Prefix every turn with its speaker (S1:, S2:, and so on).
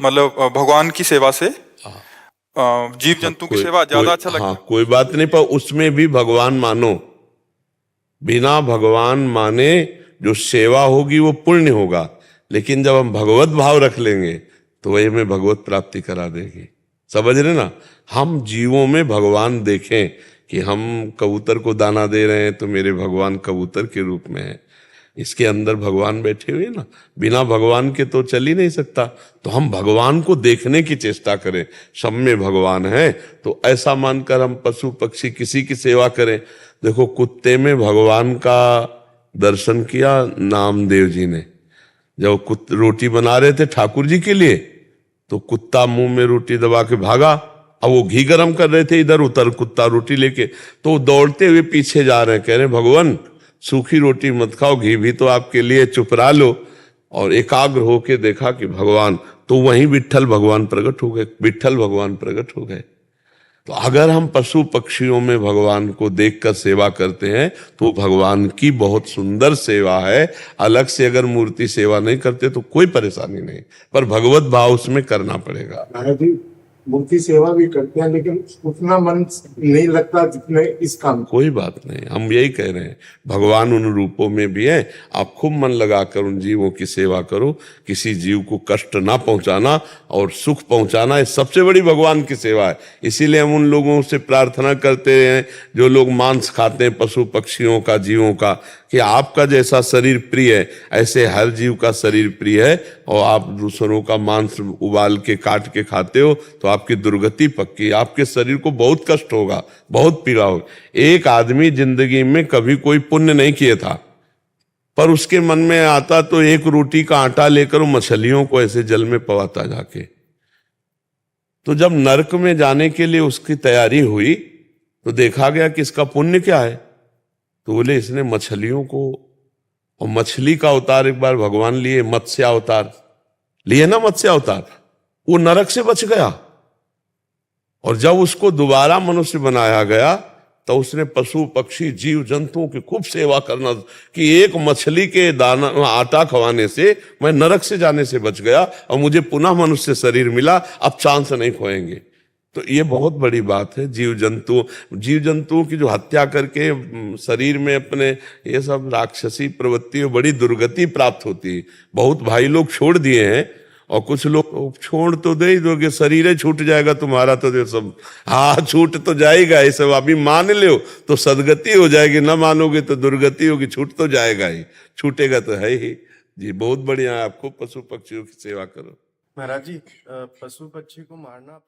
S1: मतलब भगवान की सेवा से जीव जंतु की सेवा ज्यादा अच्छा लगता
S2: हाँ,
S1: है।
S2: कोई बात नहीं, पर उसमें भी भगवान मानो। बिना भगवान माने जो सेवा होगी वो पुण्य होगा, लेकिन जब हम भगवत भाव रख लेंगे तो वही हमें भगवत प्राप्ति करा देगी। समझ रहे ना? हम जीवों में भगवान देखें कि हम कबूतर को दाना दे रहे हैं तो मेरे भगवान कबूतर के रूप में है, इसके अंदर भगवान बैठे हुए ना। बिना भगवान के तो चल ही नहीं सकता। तो हम भगवान को देखने की चेष्टा करें, सब में भगवान है। तो ऐसा मानकर हम पशु पक्षी किसी की सेवा करें। देखो, कुत्ते में भगवान का दर्शन किया नामदेव जी ने। जब रोटी बना रहे थे ठाकुर जी के लिए, तो कुत्ता मुंह में रोटी दबा के भागा। अब वो घी गरम कर रहे थे, इधर उधर कुत्ता रोटी लेके, तो दौड़ते हुए पीछे जा रहे हैं, कह रहे भगवान सूखी रोटी मत खाओ, घी भी तो आपके लिए, चुप रह लो। और एकाग्र होके देखा कि भगवान, तो वहीं विट्ठल भगवान प्रकट हो गए, विट्ठल भगवान प्रकट हो गए। तो अगर हम पशु पक्षियों में भगवान को देखकर सेवा करते हैं तो भगवान की बहुत सुंदर सेवा है। अलग से अगर मूर्ति सेवा नहीं करते तो कोई परेशानी नहीं, पर भगवत भाव उसमें करना पड़ेगा।
S3: महाराज जी, मूर्ति सेवा भी करते हैं लेकिन उतना मन नहीं लगता जितने इस काम।
S2: कोई बात नहीं, हम यही कह रहे हैं, भगवान उन रूपों में भी है। आप खूब मन लगाकर उन जीवों की सेवा करो। किसी जीव को कष्ट ना पहुंचाना और सुख पहुंचाना, ये सबसे बड़ी भगवान की सेवा है। इसीलिए हम उन लोगों से प्रार्थना करते हैं जो लोग मांस खाते हैं, पशु पक्षियों का, जीवों का, कि आपका जैसा शरीर प्रिय है ऐसे हर जीव का शरीर प्रिय है। और आप दूसरों का मांस उबाल के काट के खाते हो तो आपकी दुर्गति पक्की, आपके शरीर को बहुत कष्ट होगा, बहुत पीड़ा होगी। एक आदमी जिंदगी में कभी कोई पुण्य नहीं किया था, पर उसके मन में आता तो एक रोटी का आटा लेकर वो मछलियों को ऐसे जल में पवाता जाके। तो जब नरक में जाने के लिए उसकी तैयारी हुई तो देखा गया कि इसका पुण्य क्या है। तो बोले इसने मछलियों को, और मछली का अवतार एक बार भगवान लिए, मत्स्य अवतार लिए ना, मत्स्य अवतार, वो नरक से बच गया। और जब उसको दोबारा मनुष्य बनाया गया तो उसने पशु पक्षी जीव जंतुओं की खूब सेवा करना, कि एक मछली के दाना आटा खवाने से मैं नरक से जाने से बच गया और मुझे पुनः मनुष्य शरीर मिला, अब चांस नहीं खोएंगे। तो ये बहुत बड़ी बात है। जीव जंतुओं की जो हत्या करके शरीर में अपने ये सब राक्षसी प्रवृत्ति, बड़ी दुर्गति प्राप्त होती है। बहुत भाई लोग छोड़ दिए हैं, और कुछ लोग छोड़ तो दे ही दोगे, शरीर ही छूट जाएगा तुम्हारा तो ये सब, हाँ छूट तो जाएगा ये सब। अभी मान लो तो सदगति हो जाएगी, ना मानोगे तो दुर्गति होगी। छूट तो जाएगा ही, छूटेगा तो है ही। जी बहुत बढ़िया, आपको पशु पक्षियों की सेवा करो।
S4: महाराज जी, पशु पक्षी को मारना